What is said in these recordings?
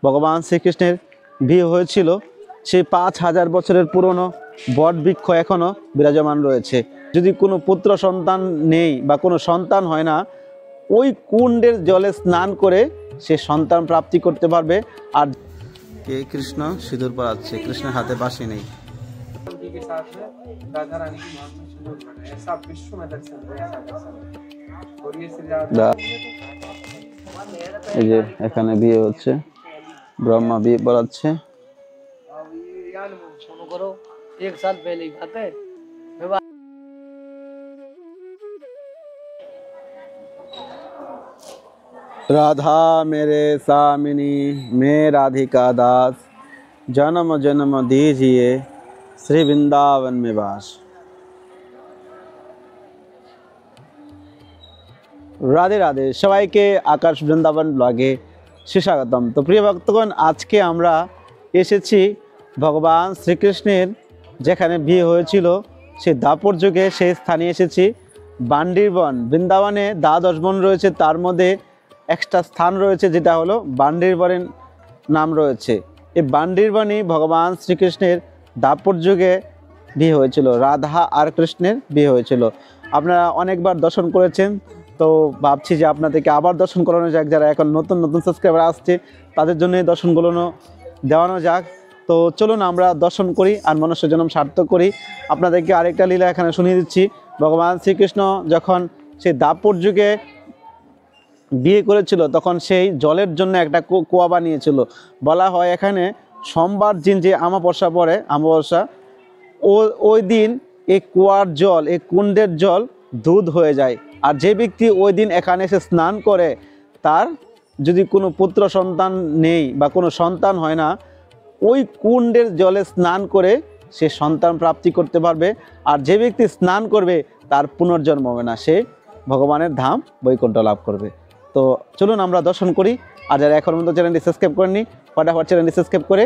ভগবান শ্রীকৃষ্ণের বিয়ে হয়েছিল সেই 5000 বছরের পুরনো বট বৃক্ষ এখনও বিরাজমান রয়েছে। যদি কোনো পুত্র সন্তান নেই বা কোনো সন্তান হয় না, ওই কুণ্ডের জলে স্নান করে সে সন্তান প্রাপ্তি করতে পারবে। আর কে কৃষ্ণ সিঁদুর পরাচ্ছে, কৃষ্ণের হাতে বাঁশি নেই। এই যে এখানে বিয়ে হচ্ছে, ব্রহ্মা বিয়ে পড়াচ্ছে। राधा मेरे सामिनी मैं राधिका दास, जन्म जन्म दीजिए श्री वृंदावन में वास। राधे राधे सबाइके आकाश वृंदावन ब्लगे सुस्वागतम। तो प्रिय भक्तगण, आज के आमरा एसेছি भगवान श्रीकृष्णेर যেখানে বিয়ে হয়েছিল সেই দাপর যুগে সেই স্থানে এসেছি। বান্ডিরবন, বৃন্দাবনে দ্বাদশ বন রয়েছে, তার মধ্যে একটা স্থান রয়েছে যেটা হলো বান্ডিরবনের নাম রয়েছে। এই বান্ডিরবনই ভগবান শ্রীকৃষ্ণের দাপর যুগে বিয়ে হয়েছিল, রাধা আর কৃষ্ণের বিয়ে হয়েছিল। আপনারা অনেকবার দর্শন করেছেন, তো ভাবছি যে আপনাদেরকে আবার দর্শন করানো যাক। যারা এখন নতুন নতুন সাবস্ক্রাইবার আসছে তাদের জন্য এই দর্শনগুলো দেওয়ানো যাক। তো চলুন আমরা দর্শন করি আর মনুষ্য জন্ম সার্থক করি। আপনাদেরকে আরেকটা লীলা এখানে শুনিয়ে দিচ্ছি। ভগবান শ্রীকৃষ্ণ যখন সেই দাপর যুগে বিয়ে করেছিল তখন সেই জলের জন্য একটা কুয়া বানিয়েছিল। বলা হয় এখানে সোমবার দিন যে আমাবস্যা পড়ে, আমাবস্যা ওই দিন এই কুয়ার জল, এই কুণ্ডের জল দুধ হয়ে যায়। আর যে ব্যক্তি ওই দিন এখানে এসে স্নান করে, তার যদি কোনো পুত্র সন্তান নেই বা কোনো সন্তান হয় না, ওই কুণ্ডের জলে স্নান করে সে সন্তান প্রাপ্তি করতে পারবে। আর যে ব্যক্তি স্নান করবে তার পুনর্জন্ম হবে না, সে ভগবানের ধাম বৈকুণ্ঠ লাভ করবে। তো চলুন আমরা দর্শন করি। আর যারা এখন পর্যন্ত চ্যানেলটি সাবস্ক্রাইব করেননি, ফটাফট চ্যানেলটি সাবস্ক্রাইব করে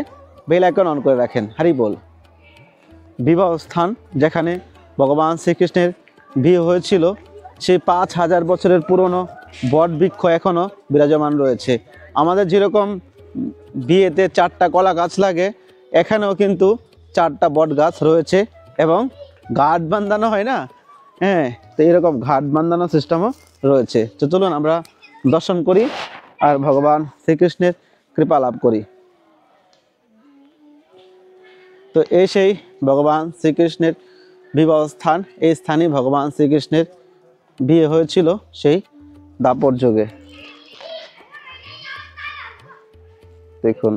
বেল আইকন অন করে রাখেন। হরি বল। বিবাহ স্থান যেখানে ভগবান শ্রীকৃষ্ণের বিয়ে হয়েছিল সেই 5000 বছরের পুরনো বট বৃক্ষ এখনও বিরাজমান রয়েছে। আমাদের যেরকম বিয়েতে 4টা কলা গাছ লাগে, এখানেও কিন্তু 4টা বট গাছ রয়েছে এবং ঘাট বাঁধানো হয় না, হ্যাঁ, তো এরকম ঘাট বাঁধানো সিস্টেমও রয়েছে। তো চলুন আমরা দর্শন করি আর ভগবান শ্রীকৃষ্ণের কৃপা লাভ করি। তো এই সেই ভগবান শ্রীকৃষ্ণের বিবাহ স্থান। এই স্থানে ভগবান শ্রীকৃষ্ণের বিয়ে হয়েছিল সেই দাপর যুগে। দেখুন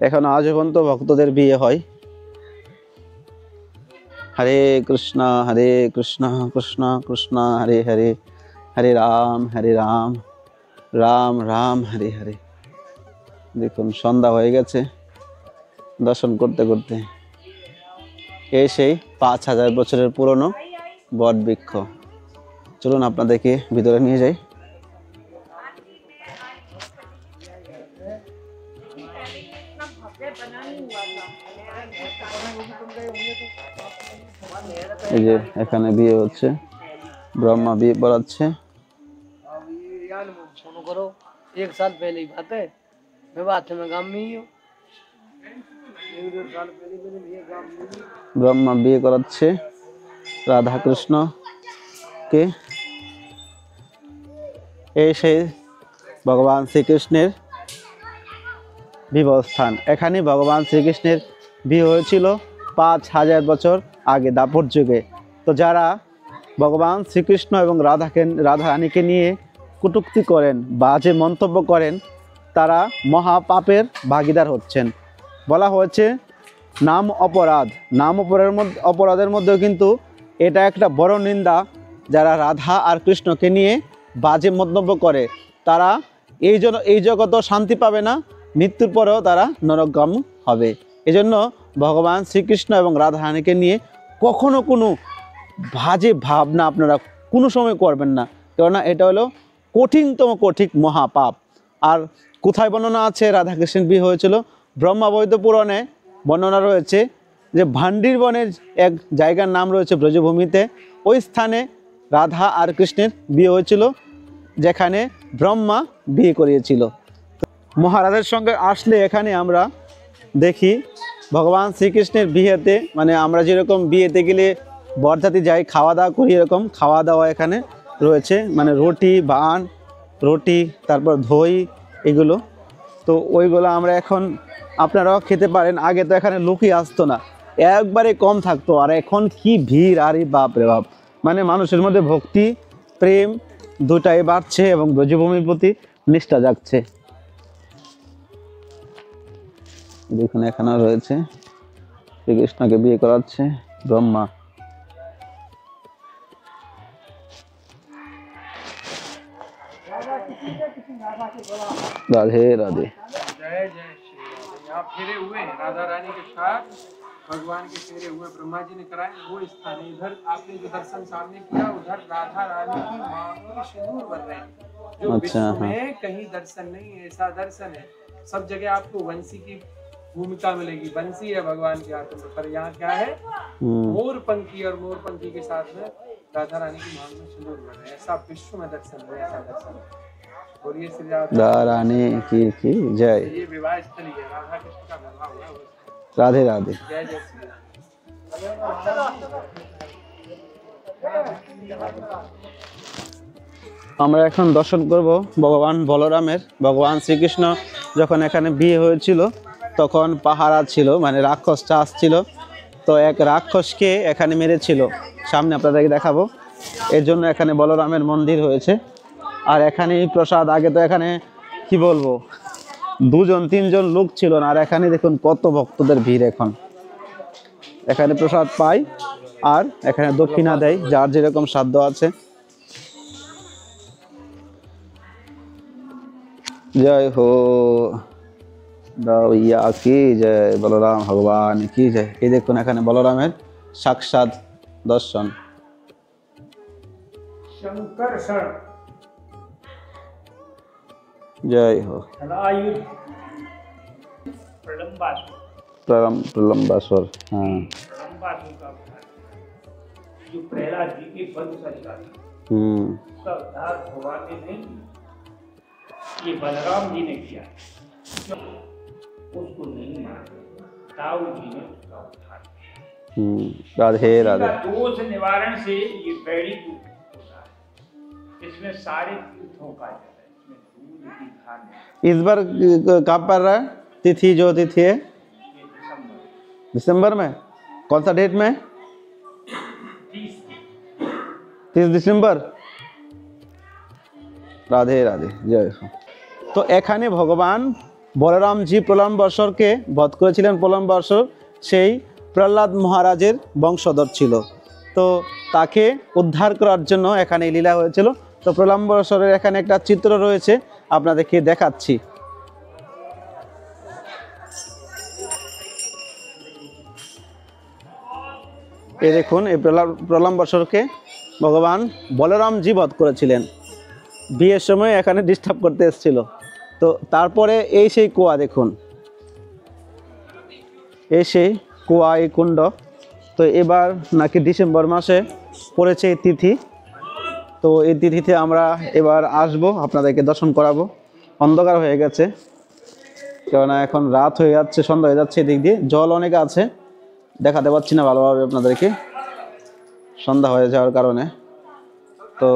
এখন আজ পর্যন্ত ভক্তদের বিয়ে হয়। হরে কৃষ্ণ কৃষ্ণ কৃষ্ণ হরে হরে, হরে রাম রাম রাম হরে হরে। দেখুন সন্ধ্যা হয়ে গেছে দর্শন করতে করতে। এই সেই 5000 বছরের পুরনো বট বৃক্ষ। চলুন আপনাদেরকে ভিতরে নিয়ে যাই। এই যে এখানে বিয়ে হচ্ছে, ব্রহ্মা বিয়ে পড়াচ্ছে। एक साल पहले की बात है, मैं बात में गांव में ही हूँ। ব্রহ্মা বিয়ে করাচ্ছে রাধা কৃষ্ণ কে। এই সেই ভগবান শ্রীকৃষ্ণের বিবাহ স্থান। এখানে ভগবান শ্রীকৃষ্ণের বিয়ে হয়েছিল 5000 বছর আগে দাপর যুগে। তো যারা ভগবান শ্রীকৃষ্ণ এবং রাধা রানীকে নিয়ে কটূক্তি করেন, বাজে মন্তব্য করেন, তারা মহাপাপের ভাগীদার হচ্ছেন। বলা হয়েছে নাম অপরাধের মধ্যেও কিন্তু এটা একটা বড় নিন্দা। যারা রাধা আর কৃষ্ণকে নিয়ে বাজে মন্তব্য করে তারা এই জগতেও শান্তি পাবে না, মৃত্যুর পরেও তারা নরকগামী হবে। এজন্য ভগবান শ্রীকৃষ্ণ এবং রাধা রানীকে নিয়ে কখনো কোনো বাজে ভাবনা আপনারা কোনো সময় করবেন না, কেননা এটা হলো কঠিনতম মহাপাপ। আর কোথায় বর্ণনা আছে রাধাকৃষ্ণের বিয়ে হয়েছিল? ব্রহ্মবৈদ্য পুরাণে বর্ণনা রয়েছে যে ভান্ডিরবনের এক জায়গার নাম রয়েছে ব্রজভূমিতে, ওই স্থানে রাধা আর কৃষ্ণের বিয়ে হয়েছিল, যেখানে ব্রহ্মা বিয়ে করিয়েছিল। মহারাজের সঙ্গে আসলে এখানে আমরা দেখি ভগবান শ্রীকৃষ্ণের বিয়েতে, মানে আমরা যেরকম বিয়েতে গেলে বরযাত্রী যাই খাওয়া দাওয়া করি, এরকম খাওয়া দাওয়া এখানে রয়েছে, মানে রুটি বান রুটি, তারপর দই, এগুলো। তো ওইগুলো আমরা এখন আপনারাও খেতে পারেন। আগে তো এখানে লোকই আসতো না, একবারে কম থাকতো, আর এখন কি ভিড়, আরে বাপ রে বাপ। মানে মানুষের মধ্যে ভক্তি প্রেম দুটাই বাড়ছে এবং ব্রজভূমির প্রতি নিষ্ঠা জাগছে। দেখুন এখানে রয়েছে শ্রীকৃষ্ণকে বিয়ে করাচ্ছে ব্রহ্মা। राधे राधे। जय जय श्री राधे। यहाँ फेरे हुए हैं राधा रानी के साथ, भगवान के फेरे हुए ब्रह्मा जी ने कराए, वो स्थान है। इधर आपने जो दर्शन सामने किया, उधर राधा रानी की मांग सिंदूर बन रहे हैं, जो अच्छा, विश्व में कहीं दर्शन नहीं है, ऐसा दर्शन है। सब जगह आपको वंशी की भूमिका मिलेगी, बंसी है भगवान के हाथ में, पर यहाँ क्या है, मोर पंखी, और मोर पंखी के साथ में राधा रानी की मांग में सिंदूर बन रहे हैं। ऐसा विश्व में दर्शन है, ऐसा दर्शन है। बोलिए श्री राधा रानी की जय। ये विवाह स्थली है, राधा कृष्ण का विवाह हुआ है। राधे राधे। जय जय श्री राम। আমরা এখন দর্শন করব ভগবান বলরামের। ভগবান শ্রীকৃষ্ণ যখন এখানে বিয়ে হয়েছিল তখন পাহারা ছিল, মানে রাক্ষসটা আসছিল, তো এক রাক্ষসকে এখানে মেরেছিল। সামনে আপনাদেরকে দেখাবো। এর জন্য এখানে বলরামের মন্দির হয়েছে। আর এখানে প্রসাদ, আগে তো এখানে কি বলবো 2-3 লোক ছিল না, আর এখানে দেখুন কত ভক্তদের ভিড়। এখন এখানে প্রসাদ পাই, আর এখানে দক্ষিণা দেয় যার যেরকম সাধ্য আছে। जय हो दौया की जय, बलराम भगवान की जय। ये देखो एखाने बलरामेर साक्षात दर्शन। शंकर शरण जय हो प्रलंबासुर। हाँ, जो प्रहलाद जी के वध का उसका उद्धार भगवान ने नहीं, ये बलराम जी ने किया, उसको नहीं माना, ताऊ जी ने उसका उद्धार किया। राधे राधे। दोष निवारण से ये बैड़ी दूध होता है, इसमें सारे तीर्थों का जल है, इसमें दूध की धान है। इस बार कब पर रहा है तिथि, जो तिथि है ये दिसंबर दिसंबर में, कौन सा डेट में? 30 दिसंबर। राधे राधे जय हो। তো এখানে ভগবান বলরাম জি প্রলম্বসরকে বধ করেছিলেন। প্রলম্বসর সেই প্রহ্লাদ মহারাজের বংশধর ছিল, তো তাকে উদ্ধার করার জন্য এখানে লীলা হয়েছিল। তো প্রলম্বসরের এখানে একটা চিত্র রয়েছে, আপনাদেরকে দেখাচ্ছি। এই দেখুন, এই প্রলম্বসরকে ভগবান বলরাম জি বধ করেছিলেন। বিয়ের সময় এখানে ডিস্টার্ব করতে এসেছিল। তো তারপরে এই সেই কুয়া, দেখুন এই সেই কুয়া, এই কুণ্ড। তো এবার নাকি ডিসেম্বর মাসে পড়েছে এই তিথি। তো এই তিথিতে আমরা এবার আসব, আপনাদেরকে দর্শন করাবো। অন্ধকার হয়ে গেছে, কেননা এখন রাত হয়ে যাচ্ছে, সন্ধ্যা হয়ে যাচ্ছে। এদিক দিয়ে জল অনেক আছে, দেখাতে পাচ্ছি না ভালোভাবে আপনাদেরকে, সন্ধ্যা হয়ে যাওয়ার কারণে। তো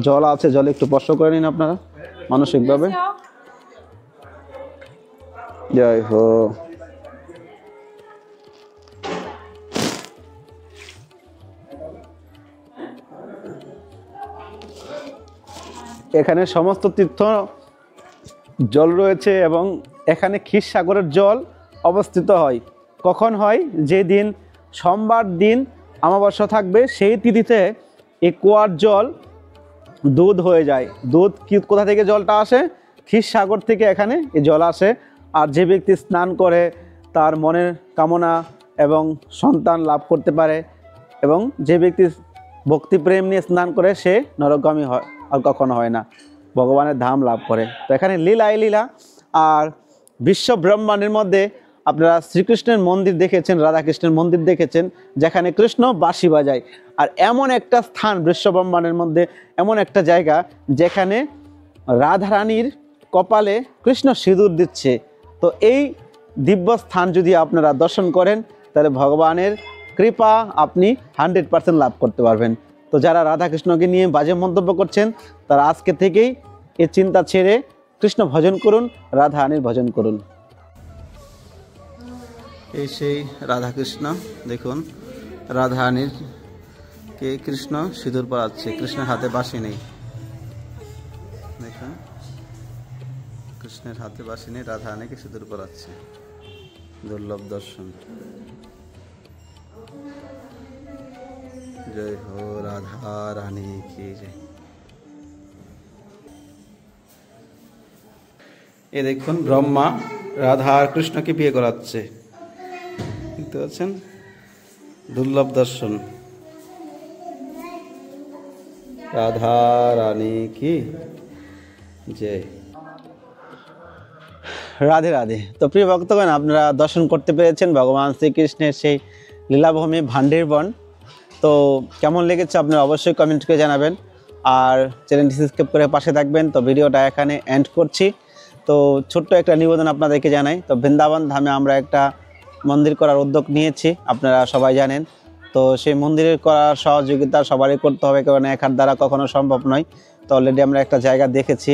জল আছে, জলে একটু স্পর্শ করে নিন আপনারা মানসিকভাবে। জয় হো। এখানে সমস্ত তীর্থ জল রয়েছে এবং এখানে ক্ষীরসাগরের জল অবস্থিত হয়। কখন হয়? যেদিন সোমবার দিন অমাবস্যা থাকবে, সেই তিথিতে এই কুয়ার জল দুধ হয়ে যায়। দুধ কি কোথা থেকে জলটা আসে? ক্ষীরসাগর থেকে এখানে এই জল আসে। আর যে ব্যক্তি স্নান করে তার মনের কামনা এবং সন্তান লাভ করতে পারে, এবং যে ব্যক্তি ভক্তি প্রেম নিয়ে স্নান করে সে নরকগামী হয়, আর কখনো হয় না, ভগবানের ধাম লাভ করে। তো এখানে লীলাই লীলা। আর বিশ্ব ব্রহ্মাণ্ডের মধ্যে আপনারা শ্রীকৃষ্ণের মন্দির দেখেছেন, রাধাকৃষ্ণের মন্দির দেখেছেন, যেখানে কৃষ্ণ বাঁশি বাজায়। আর এমন একটা স্থান বিশ্ব ব্রহ্মাণ্ডের মধ্যে, এমন একটা জায়গা যেখানে রাধারানীর কপালে কৃষ্ণ সিঁদুর দিচ্ছে। তো এই দিব্য স্থান যদি আপনারা দর্শন করেন তাহলে ভগবানের কৃপা আপনি 100% লাভ করতে পারবেন। তো যারা রাধাকৃষ্ণকে নিয়ে বাজে মন্তব্য করছেন তারা আজকে থেকেই এই চিন্তা ছেড়ে কৃষ্ণ ভজন করুন, রাধা রানীর ভজন করুন। এই সেই রাধাকৃষ্ণ, দেখুন রাধা রানীর কে কৃষ্ণ সিঁদুর পরাচ্ছে, কৃষ্ণের হাতে বাঁশি নেই, দেখুন কৃষ্ণের হাতে বাঁশি নেই, রাধা রানীকে সিঁদুর পরাচ্ছে। দুর্লভ দর্শন। জয় হো রাধা রানী কি জয়। এ দেখুন ব্রহ্মা রাধা আর কৃষ্ণকে বিয়ে করাচ্ছে, দেখতে পাচ্ছেন, দুর্লভ দর্শন। রাধা রানী কি জয়। রাধে রাধে। তো প্রিয় ভক্তগণ, আপনারা দর্শন করতে পেরেছেন ভগবান শ্রীকৃষ্ণের সেই লীলাভূমি ভান্ডের বন। তো কেমন লেগেছে আপনারা অবশ্যই কমেন্ট করে জানাবেন, আর চ্যানেলটি সাবস্ক্রাইব করে পাশে থাকবেন। তো ভিডিওটা এখানে এন্ড করছি। তো ছোট্ট একটা নিবেদন আপনাদেরকে জানাই, তো বৃন্দাবন ধামে আমরা একটা মন্দির করার উদ্যোগ নিয়েছি, আপনারা সবাই জানেন। তো সেই মন্দিরের করার সহযোগিতা সবারই করতে হবে, কারণ এক হাত দ্বারা কখনো সম্ভব নয়। তো অলরেডি আমরা একটা জায়গা দেখেছি,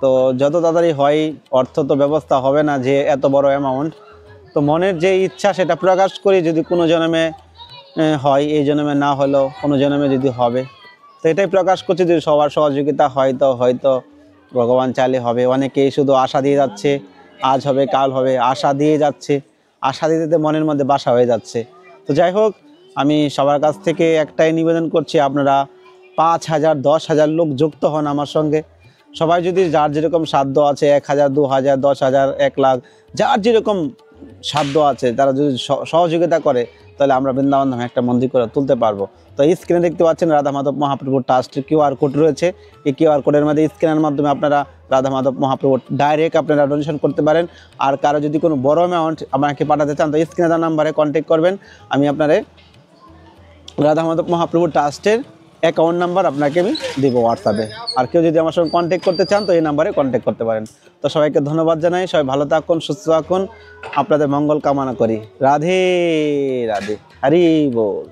তো যত তাড়াতাড়ি হয়, অর্থ তো ব্যবস্থা হবে না যে এত বড় অ্যামাউন্ট। তো মনের যে ইচ্ছা সেটা প্রকাশ করি, যদি কোনো জন্মে হয়, এই জন্মে না হলেও কোনো জন্মে যদি হবে, তো এটাই প্রকাশ করছি। যদি সবার সহযোগিতা হয় তো হয়তো ভগবান চাইলে হবে। অনেকেই শুধু আশা দিয়ে যাচ্ছে, আজ হবে কাল হবে, আশা দিয়ে যাচ্ছে, আশা দিতে মনের মধ্যে বাসা হয়ে যাচ্ছে। তো যাই হোক, আমি সবার কাছ থেকে একটাই নিবেদন করছি, আপনারা 5,000 10,000 লোক যুক্ত হন আমার সঙ্গে। সবাই যদি যার যেরকম সাধ্য আছে, 1,000 2,000 10,000 1 লাখ, যার যেরকম সাধ্য আছে তারা যদি সহযোগিতা করে, তাহলে আমরা বৃন্দাবন ধামে একটা মন্দির করে তুলতে পারবো। তো এই স্ক্রিনে দেখতে পাচ্ছেন রাধা মাধব মহাপ্রভুর ট্রাস্টের QR কোড রয়েছে। এই QR কোডের মধ্যে স্ক্যানের মাধ্যমে আপনারা রাধা মাধব মহাপ্রভুর ডাইরেক্ট আপনারা ডোনেশন করতে পারেন। আর কারো যদি কোনো বড় অ্যামাউন্ট আমাকে পাঠাতে চান, তো স্ক্রিনে দেওয়া নাম্বারে কন্ট্যাক্ট করবেন। আমি আপনারে রাধা মাধব মহাপ্রভুর ট্রাস্টের অ্যাকাউন্ট নাম্বার আপনাকে আমি দেবো হোয়াটসঅ্যাপে। আর কেউ যদি আমার সঙ্গে কন্ট্যাক্ট করতে চান তো এই নাম্বারে কন্ট্যাক্ট করতে পারেন। তো সবাইকে ধন্যবাদ জানাই, সবাই ভালো থাকুন, সুস্থ থাকুন, আপনাদের মঙ্গল কামনা করি। রাধে রাধে, হরি বল।